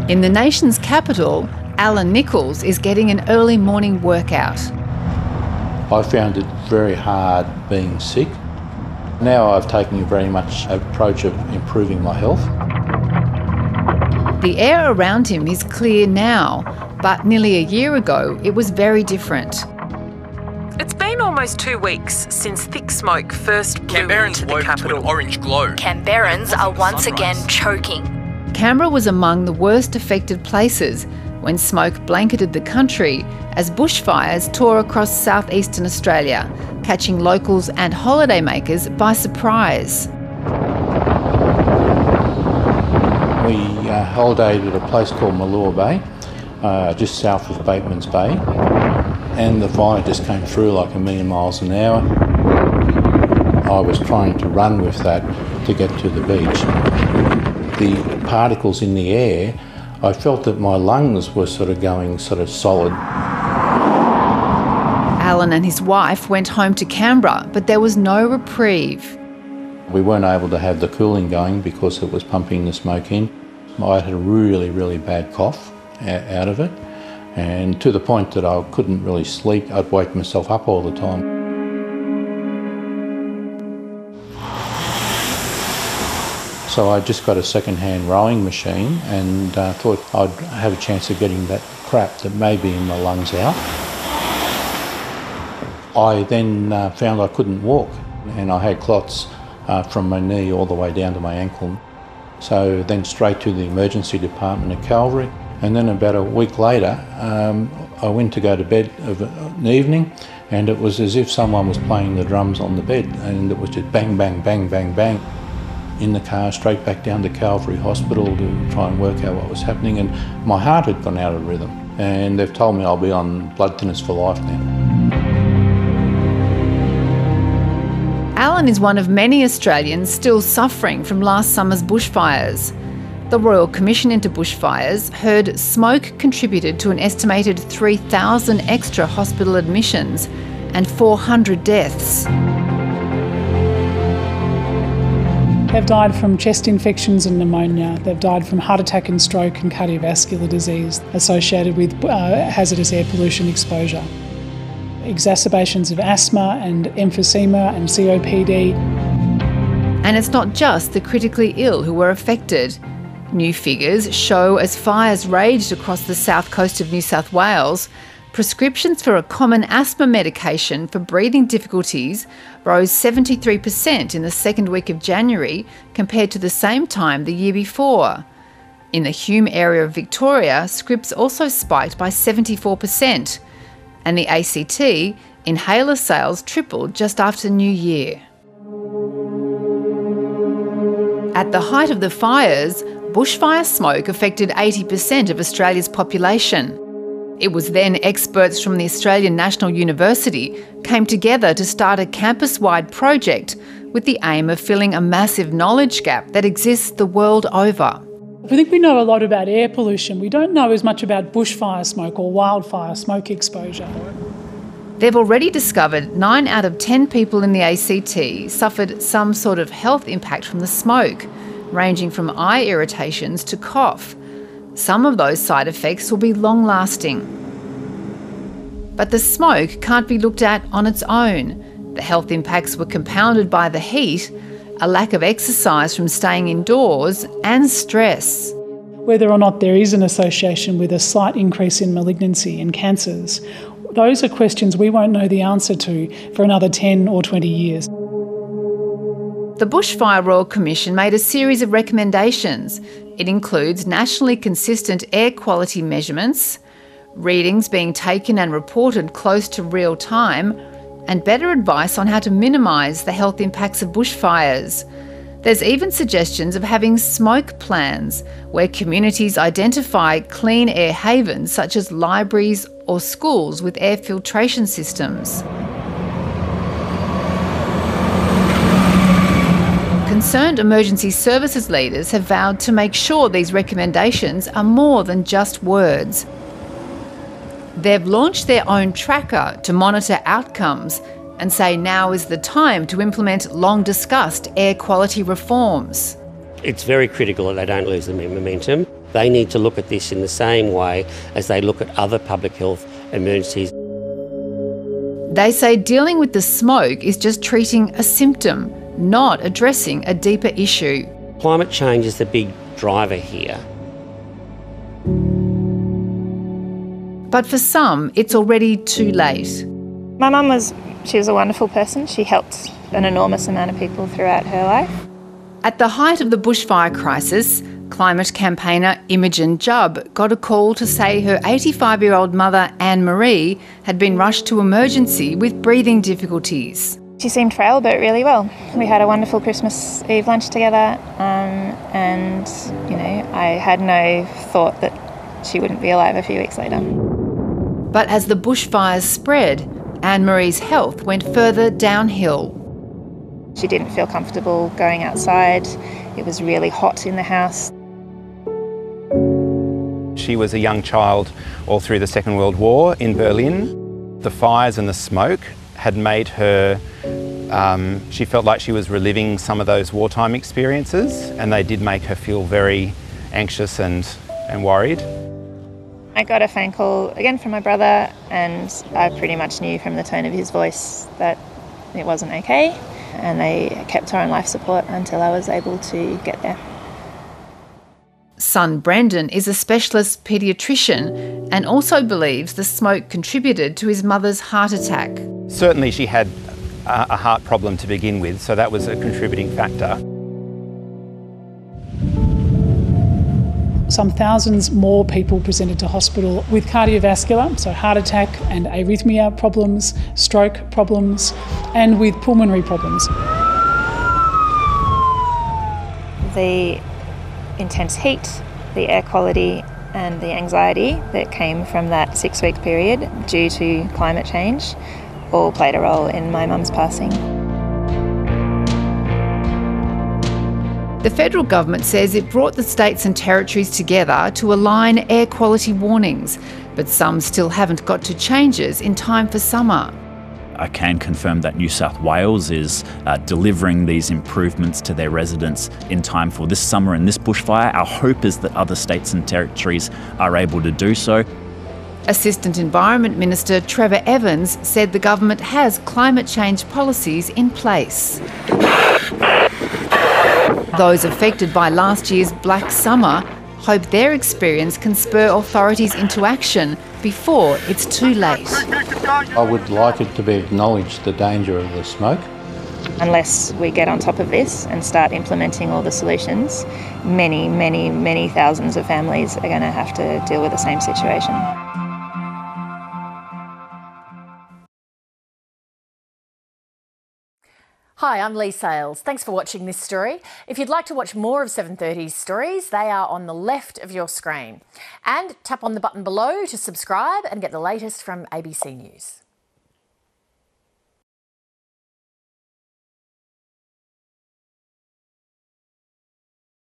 In the nation's capital, Alan Nichols is getting an early morning workout. I found it very hard being sick. Now I've taken very much an approach of improving my health. The air around him is clear now, but nearly a year ago it was very different. It's been almost 2 weeks since thick smoke first blew into the capital. To an orange glow. Canberrans are once again choking. Canberra was among the worst affected places when smoke blanketed the country as bushfires tore across southeastern Australia, catching locals and holidaymakers by surprise. We holidayed at a place called Malure Bay, just south of Bateman's Bay, and the fire just came through like a million miles an hour. I was trying to run with that to get to the beach. The particles in the air, I felt that my lungs were going solid. Alan and his wife went home to Canberra, but there was no reprieve. We weren't able to have the cooling going because it was pumping the smoke in. I had a really, really bad cough out of it, and to the point that I couldn't really sleep. I'd wake myself up all the time. So I just got a second-hand rowing machine and thought I'd have a chance of getting that crap that may be in my lungs out. I then found I couldn't walk, and I had clots from my knee all the way down to my ankle. So then straight to the emergency department at Calvary, and then about a week later I went to go to bed of an evening, and it was as if someone was playing the drums on the bed, and it was just bang, bang, bang, bang, bang. In the car straight back down to Calvary Hospital to try and work out what was happening, and my heart had gone out of rhythm, and they've told me I'll be on blood thinners for life now. Alan is one of many Australians still suffering from last summer's bushfires. The Royal Commission into Bushfires heard smoke contributed to an estimated 3,000 extra hospital admissions and 400 deaths. They've died from chest infections and pneumonia. They've died from heart attack and stroke and cardiovascular disease associated with hazardous air pollution exposure. Exacerbations of asthma and emphysema and COPD. And it's not just the critically ill who were affected. New figures show as fires raged across the south coast of New South Wales, prescriptions for a common asthma medication for breathing difficulties rose 73% in the second week of January compared to the same time the year before. In the Hume area of Victoria, scripts also spiked by 74%. And the ACT, inhaler sales tripled just after New Year. At the height of the fires, bushfire smoke affected 80% of Australia's population. It was then experts from the Australian National University came together to start a campus-wide project with the aim of filling a massive knowledge gap that exists the world over. I think we know a lot about air pollution. We don't know as much about bushfire smoke or wildfire smoke exposure. They've already discovered 9 out of 10 people in the ACT suffered some sort of health impact from the smoke, ranging from eye irritations to cough. Some of those side effects will be long-lasting. But the smoke can't be looked at on its own. The health impacts were compounded by the heat, a lack of exercise from staying indoors, and stress. Whether or not there is an association with a slight increase in malignancy and cancers, those are questions we won't know the answer to for another 10 or 20 years. The Bushfire Royal Commission made a series of recommendations. It includes nationally consistent air quality measurements, readings being taken and reported close to real time, and better advice on how to minimise the health impacts of bushfires. There's even suggestions of having smoke plans, where communities identify clean air havens such as libraries or schools with air filtration systems. Concerned emergency services leaders have vowed to make sure these recommendations are more than just words. They've launched their own tracker to monitor outcomes and say now is the time to implement long-discussed air quality reforms. It's very critical that they don't lose the momentum. They need to look at this in the same way as they look at other public health emergencies. They say dealing with the smoke is just treating a symptom, not addressing a deeper issue. Climate change is the big driver here. But for some, it's already too late. My mum was a wonderful person. She helped an enormous amount of people throughout her life. At the height of the bushfire crisis, climate campaigner Imogen Jubb got a call to say her 85-year-old mother, Anne-Marie, had been rushed to emergency with breathing difficulties. She seemed frail but really well. We had a wonderful Christmas Eve lunch together and, I had no thought that she wouldn't be alive a few weeks later. But as the bushfires spread, Anne-Marie's health went further downhill. She didn't feel comfortable going outside. It was really hot in the house. She was a young child all through the Second World War in Berlin. The fires and the smoke had made her, she felt like she was reliving some of those wartime experiences, and they did make her feel very anxious and worried. I got a phone call again from my brother, and I pretty much knew from the tone of his voice that it wasn't okay, and they kept her on life support until I was able to get there. Son Brendan is a specialist paediatrician and also believes the smoke contributed to his mother's heart attack. Certainly she had a heart problem to begin with, so that was a contributing factor. Some thousands more people presented to hospital with cardiovascular, so heart attack and arrhythmia problems, stroke problems, and with pulmonary problems. The intense heat, the air quality and the anxiety that came from that 6-week period due to climate change all played a role in my mum's passing. The federal government says it brought the states and territories together to align air quality warnings, but some still haven't got to changes in time for summer. I can confirm that New South Wales is delivering these improvements to their residents in time for this summer and this bushfire. Our hope is that other states and territories are able to do so. Assistant Environment Minister Trevor Evans said the government has climate change policies in place. Those affected by last year's Black Summer hope their experience can spur authorities into action before it's too late. I would like it to be acknowledged the danger of the smoke. Unless we get on top of this and start implementing all the solutions, many, many, many thousands of families are going to have to deal with the same situation. Hi, I'm Lee Sales. Thanks for watching this story. If you'd like to watch more of 730's stories, they are on the left of your screen. And tap on the button below to subscribe and get the latest from ABC News.